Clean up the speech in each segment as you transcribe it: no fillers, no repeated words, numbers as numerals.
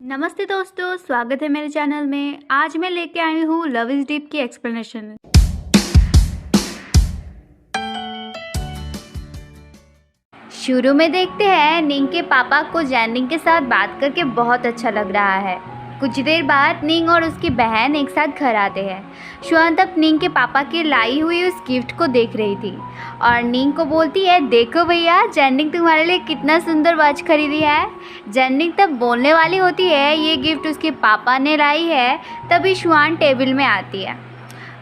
नमस्ते दोस्तों, स्वागत है मेरे चैनल में। आज मैं लेके आई हूँ लव इज डीप की एक्सप्लेनेशन। शुरू में देखते हैं निंग के पापा को जैनिंग के साथ बात करके बहुत अच्छा लग रहा है। कुछ देर बाद निंग और उसकी बहन एक साथ घर आते हैं। शुआन तब निंग के पापा की लाई हुई उस गिफ्ट को देख रही थी और निंग को बोलती है, देखो भैया, जैनिंग तुम्हारे लिए कितना सुंदर वॉच खरीदी है। जैनिंग तब बोलने वाली होती है ये गिफ्ट उसके पापा ने लाई है। तभी शुआन टेबल में आती है,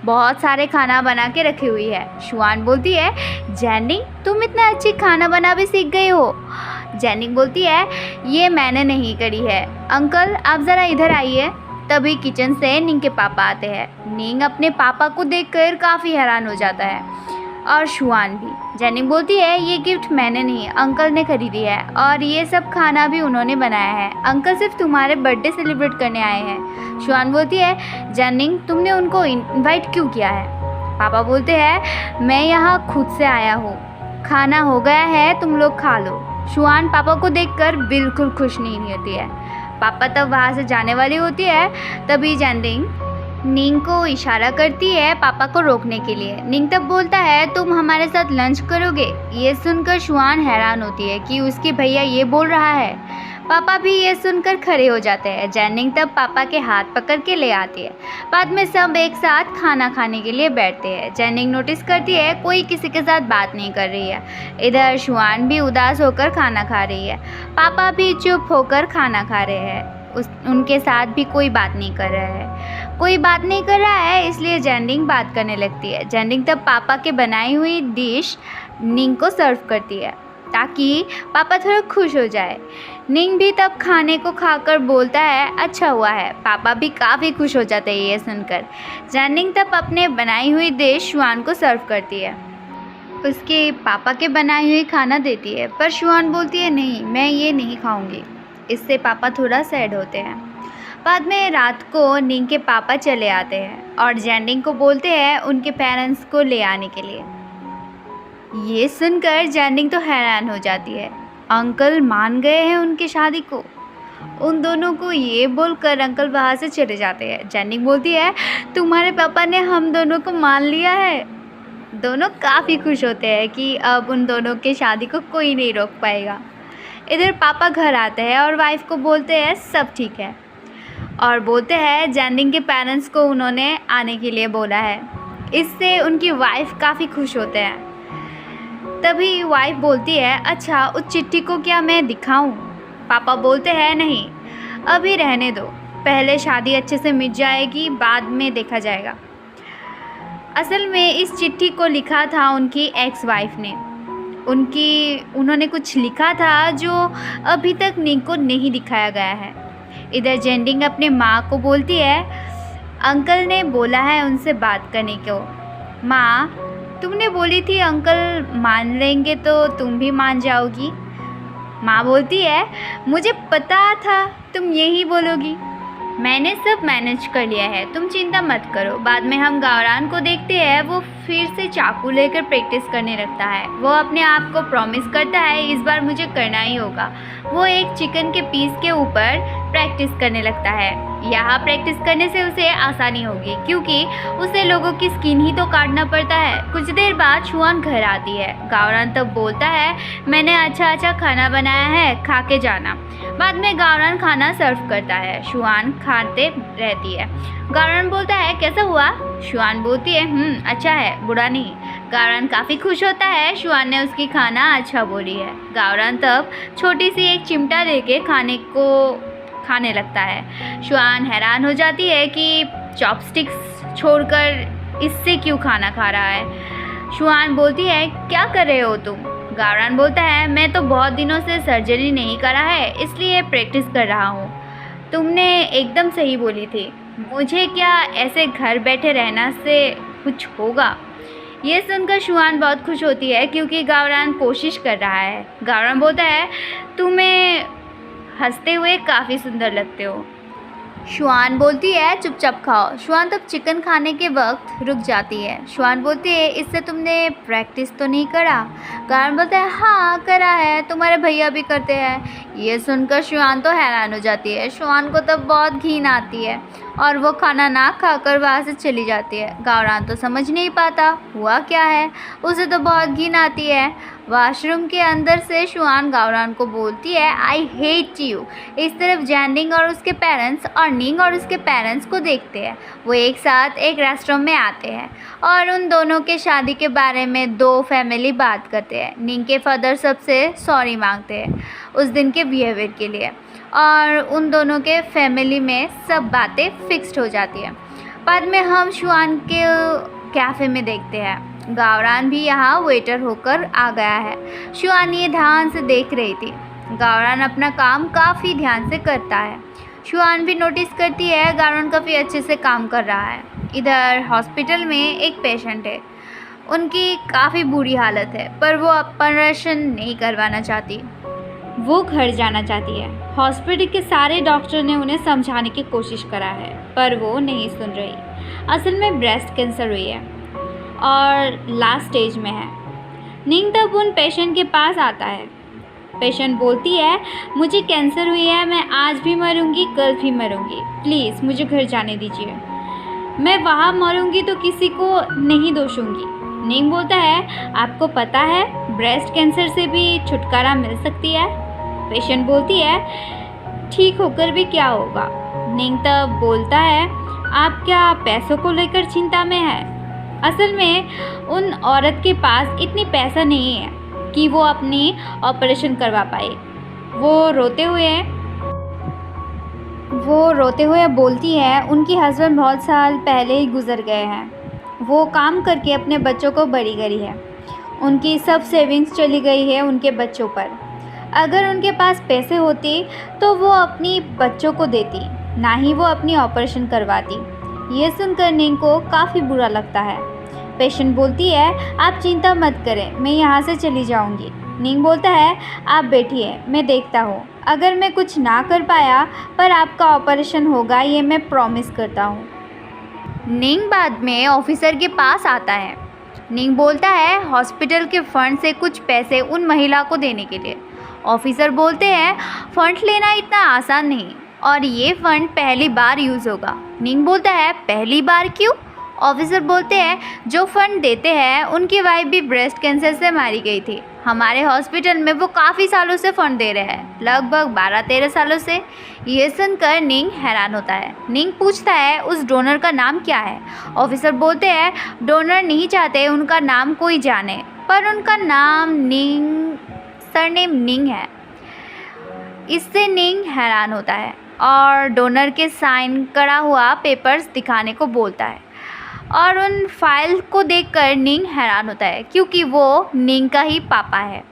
बहुत सारे खाना बना के रखी हुई है। शुआन बोलती है, जैनिंग तुम इतना अच्छी खाना बना भी सीख गई हो। जैनिंग बोलती है, ये मैंने नहीं करी है, अंकल आप ज़रा इधर आइए। तभी किचन से निंग के पापा आते हैं। निंग अपने पापा को देखकर काफ़ी हैरान हो जाता है और शुआन भी। जैनिंग बोलती है, ये गिफ्ट मैंने नहीं, अंकल ने खरीदी है और ये सब खाना भी उन्होंने बनाया है। अंकल सिर्फ तुम्हारे बर्थडे सेलिब्रेट करने आए हैं। शुआन बोलती है, जैनिंग तुमने उनको इनवाइट क्यों किया है। पापा बोलते हैं, मैं यहाँ खुद से आया हूँ, खाना हो गया है, तुम लोग खा लो। शुआन पापा को देखकर बिल्कुल खुश नहीं होती है। पापा तब वहाँ से जाने वाली होती है। तभी जैनिंग निंग को इशारा करती है पापा को रोकने के लिए। निंग तब बोलता है, तुम हमारे साथ लंच करोगे। ये सुनकर शुआन हैरान होती है कि उसके भैया ये बोल रहा है। पापा भी ये सुनकर खड़े हो जाते हैं। जैनिंग तब पापा के हाथ पकड़ के ले आती है। बाद में सब एक साथ खाना खाने के लिए बैठते हैं। जैनिंग नोटिस करती है कोई किसी के साथ बात नहीं कर रही है। इधर शुआन भी उदास होकर खाना खा रही है। पापा भी चुप होकर खाना खा रहे हैं। उनके साथ भी कोई बात नहीं कर रहा है। कोई बात नहीं कर रहा है, इसलिए जैनिंग बात करने लगती है। जैनिंग तब पापा के बनाई हुई डिश निंग को सर्व करती है ताकि पापा थोड़ा खुश हो जाए। निंग भी तब खाने को खाकर बोलता है, अच्छा हुआ है। पापा भी काफ़ी खुश हो जाते हैं ये सुनकर। जैनिंग तब अपने बनाई हुई डिश शुआन को सर्व करती है, उसके पापा के बनाई हुई खाना देती है। पर शुआन बोलती है, नहीं, मैं ये नहीं खाऊंगी। इससे पापा थोड़ा सैड होते हैं। बाद में रात को निंग के पापा चले आते हैं और जैनिंग को बोलते हैं उनके पेरेंट्स को ले आने के लिए। ये सुनकर जैनिंग तो हैरान हो जाती है। अंकल मान गए हैं उनकी शादी को। उन दोनों को ये बोलकर अंकल वहाँ से चले जाते हैं। जैनिंग बोलती है, तुम्हारे पापा ने हम दोनों को मान लिया है। दोनों काफ़ी खुश होते हैं कि अब उन दोनों की शादी को कोई नहीं रोक पाएगा। इधर पापा घर आते हैं और वाइफ को बोलते हैं सब ठीक है और बोलते हैं जैनिंग के पेरेंट्स को उन्होंने आने के लिए बोला है। इससे उनकी वाइफ काफ़ी खुश होते हैं। तभी वाइफ बोलती है, अच्छा उस चिट्ठी को क्या मैं दिखाऊं। पापा बोलते हैं, नहीं, अभी रहने दो, पहले शादी अच्छे से मिट जाएगी, बाद में देखा जाएगा। असल में इस चिट्ठी को लिखा था उनकी एक्स वाइफ ने। उन्होंने कुछ लिखा था जो अभी तक निंग को नहीं दिखाया गया है। इधर जैनिंग अपने माँ को बोलती है, अंकल ने बोला है उनसे बात करने को। माँ, तुमने बोली थी अंकल मान लेंगे तो तुम भी मान जाओगी। माँ बोलती है, मुझे पता था तुम यही बोलोगी, मैंने सब मैनेज कर लिया है, तुम चिंता मत करो। बाद में हम गावरान को देखते हैं, वो फिर से चाकू लेकर प्रैक्टिस करने लगता है। वो अपने आप को प्रॉमिस करता है इस बार मुझे करना ही होगा। वो एक चिकन के पीस के ऊपर प्रैक्टिस करने लगता है। यहाँ प्रैक्टिस करने से उसे आसानी होगी क्योंकि उसे लोगों की स्किन ही तो काटना पड़ता है। कुछ देर बाद शुआन घर आती है। गावरान तब बोलता है, मैंने अच्छा खाना बनाया है, खा के जाना। बाद में गावरान खाना सर्व करता है। शुआन खाते रहती है। गावरान बोलता है, कैसा हुआ। शुआन बोलती है, अच्छा है, बुरा नहीं। गावरान काफ़ी खुश होता है शुआन ने उसकी खाना अच्छा बोली है। गावरान तब छोटी सी एक चिमटा लेके खाने लगता है। शुआन हैरान हो जाती है कि चॉपस्टिक्स छोड़कर इससे क्यों खाना खा रहा है। शुआन बोलती है, क्या कर रहे हो तुम। गावरान बोलता है, मैं तो बहुत दिनों से सर्जरी नहीं करा है, इसलिए प्रैक्टिस कर रहा हूँ। तुमने एकदम सही बोली थी, मुझे क्या ऐसे घर बैठे रहना से कुछ होगा। ये सुनकर शुआन बहुत खुश होती है क्योंकि गावरान कोशिश कर रहा है। गावरान बोलता है, तुम्हें हंसते हुए काफ़ी सुंदर लगते हो। शुआन बोलती है चुपचाप खाओ। शुआन तब चिकन खाने के वक्त रुक जाती है। शुआन बोलती है इससे तुमने प्रैक्टिस तो नहीं करा? गावरान बोलता है हाँ करा है, तुम्हारे भैया भी करते हैं। ये सुनकर शुआन तो हैरान हो जाती है। शुआन को तब बहुत घिन आती है और वो खाना ना खाकर वहाँ से चली जाती है। गावरान तो समझ नहीं पाता हुआ क्या है, उसे तो बहुत घिन आती है। वॉशरूम के अंदर से शुआन गावरान को बोलती है आई हेट यू। इस तरफ जैनिंग और उसके पेरेंट्स और निंग और उसके पेरेंट्स को देखते हैं। वो एक साथ एक रेस्टोरेंट में आते हैं और उन दोनों के शादी के बारे में दो फैमिली बात करते हैं। निंग के फादर सबसे सॉरी मांगते हैं उस दिन के बिहेवियर के लिए और उन दोनों के फैमिली में सब बातें फिक्स्ड हो जाती हैं। बाद में हम शुआन के कैफ़े में देखते हैं। गावरान भी यहाँ वेटर होकर आ गया है। शुआन ये ध्यान से देख रही थी। गावरान अपना काम काफ़ी ध्यान से करता है। शुआन भी नोटिस करती है गावरान काफ़ी अच्छे से काम कर रहा है। इधर हॉस्पिटल में एक पेशेंट है, उनकी काफ़ी बुरी हालत है पर वो ऑपरेशन नहीं करवाना चाहती, वो घर जाना चाहती है। हॉस्पिटल के सारे डॉक्टर ने उन्हें समझाने की कोशिश करा है पर वो नहीं सुन रही। असल में ब्रेस्ट कैंसर हुई है और लास्ट स्टेज में है। निंग तब उन पेशेंट के पास आता है। पेशेंट बोलती है मुझे कैंसर हुई है, मैं आज भी मरूंगी कल भी मरूंगी, प्लीज़ मुझे घर जाने दीजिए, मैं वहाँ मरूंगी तो किसी को नहीं दोषूंगी। निंग बोलता है आपको पता है ब्रेस्ट कैंसर से भी छुटकारा मिल सकती है? पेशेंट बोलती है ठीक होकर भी क्या होगा? निंग तब बोलता है आप क्या पैसों को लेकर चिंता में है? असल में उन औरत के पास इतनी पैसा नहीं है कि वो अपनी ऑपरेशन करवा पाए। वो रोते हुए बोलती है उनकी हस्बैंड बहुत साल पहले ही गुजर गए हैं। वो काम करके अपने बच्चों को बड़ी करी है, उनकी सब सेविंग्स चली गई है उनके बच्चों पर। अगर उनके पास पैसे होते तो वो अपनी बच्चों को देती, ना ही वो अपनी ऑपरेशन करवाती। ये सुनकर निंग को काफ़ी बुरा लगता है। पेशेंट बोलती है आप चिंता मत करें, मैं यहाँ से चली जाऊँगी। निंग बोलता है आप बैठिए, मैं देखता हूँ। अगर मैं कुछ ना कर पाया पर आपका ऑपरेशन होगा, ये मैं प्रॉमिस करता हूँ। निंग बाद में ऑफिसर के पास आता है। निंग बोलता है हॉस्पिटल के फंड से कुछ पैसे उन महिला को देने के लिए। ऑफिसर बोलते हैं फंड लेना इतना आसान नहीं और ये फ़ंड पहली बार यूज़ होगा। निंग बोलता है पहली बार क्यों? ऑफिसर बोलते हैं जो फ़ंड देते हैं उनकी वाइफ भी ब्रेस्ट कैंसर से मारी गई थी। हमारे हॉस्पिटल में वो काफ़ी सालों से फ़ंड दे रहे हैं, लगभग 12-13 सालों से। ये सुनकर निंग हैरान होता है। निंग पूछता है उस डोनर का नाम क्या है? ऑफिसर बोलते हैं डोनर नहीं चाहते उनका नाम कोई जाने, पर उनका नाम निंग, सरनेम निंग है। इससे निंग हैरान होता है और डोनर के साइन करा हुआ पेपर्स दिखाने को बोलता है और उन फाइल को देखकर निंग हैरान होता है क्योंकि वो निंग का ही पापा है।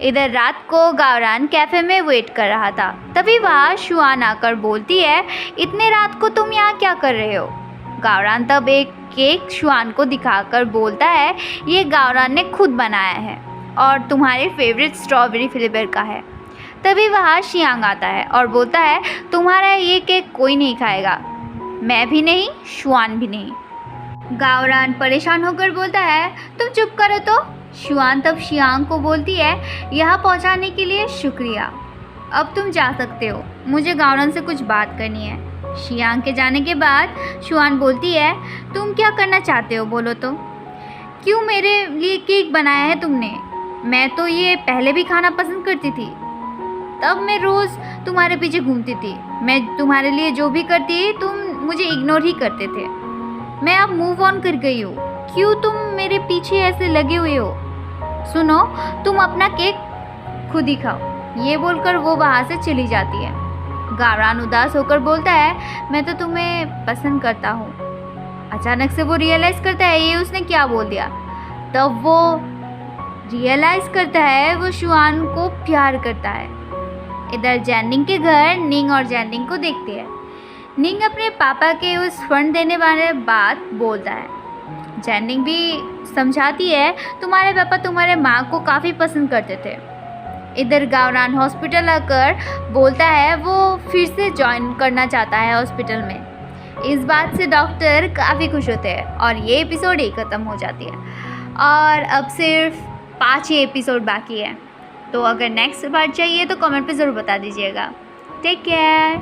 इधर रात को गावरान कैफ़े में वेट कर रहा था। तभी वहाँ शुआन आकर बोलती है इतने रात को तुम यहाँ क्या कर रहे हो? गावरान तब एक केक शुआन को दिखाकर बोलता है ये गावरान ने खुद बनाया है और तुम्हारे फेवरेट स्ट्रॉबेरी फ्लेवर का है। तभी वहाँ शियांग आता है और बोलता है तुम्हारा ये केक कोई नहीं खाएगा, मैं भी नहीं, शुआन भी नहीं। गावरान परेशान होकर बोलता है तुम चुप करो तो। शुआन तब शियांग को बोलती है यहाँ पहुँचाने के लिए शुक्रिया, अब तुम जा सकते हो, मुझे गावरान से कुछ बात करनी है। शियांग के जाने के बाद शुआन बोलती है तुम क्या करना चाहते हो बोलो तो? क्यों मेरे लिए केक बनाया है तुमने? मैं तो ये पहले भी खाना पसंद करती थी, तब मैं रोज़ तुम्हारे पीछे घूमती थी। मैं तुम्हारे लिए जो भी करती तुम मुझे इग्नोर ही करते थे। मैं अब मूव ऑन कर गई हूँ, क्यों तुम मेरे पीछे ऐसे लगे हुए हो? सुनो तुम अपना केक खुद ही खाओ। ये बोलकर वो वहाँ से चली जाती है। गावरान उदास होकर बोलता है मैं तो तुम्हें पसंद करता हूँ। अचानक से वो रियलाइज़ करता है ये उसने क्या बोल दिया। तब वो रियलाइज़ करता है वो शुआन को प्यार करता है। इधर जैनिंग के घर निंग और जैनिंग को देखते हैं। निंग अपने पापा के उस फंड देने वाले बात बोलता है। जैनिंग भी समझाती है तुम्हारे पापा तुम्हारे माँ को काफ़ी पसंद करते थे, इधर गावरान हॉस्पिटल आकर बोलता है वो फिर से ज्वाइन करना चाहता है हॉस्पिटल में। इस बात से डॉक्टर काफ़ी खुश होते हैं और ये एपिसोड ही ख़त्म हो जाती है। और अब सिर्फ 5 ही एपिसोड बाकी है। तो अगर नेक्स्ट पार्ट चाहिए तो कमेंट पे ज़रूर बता दीजिएगा। Take care.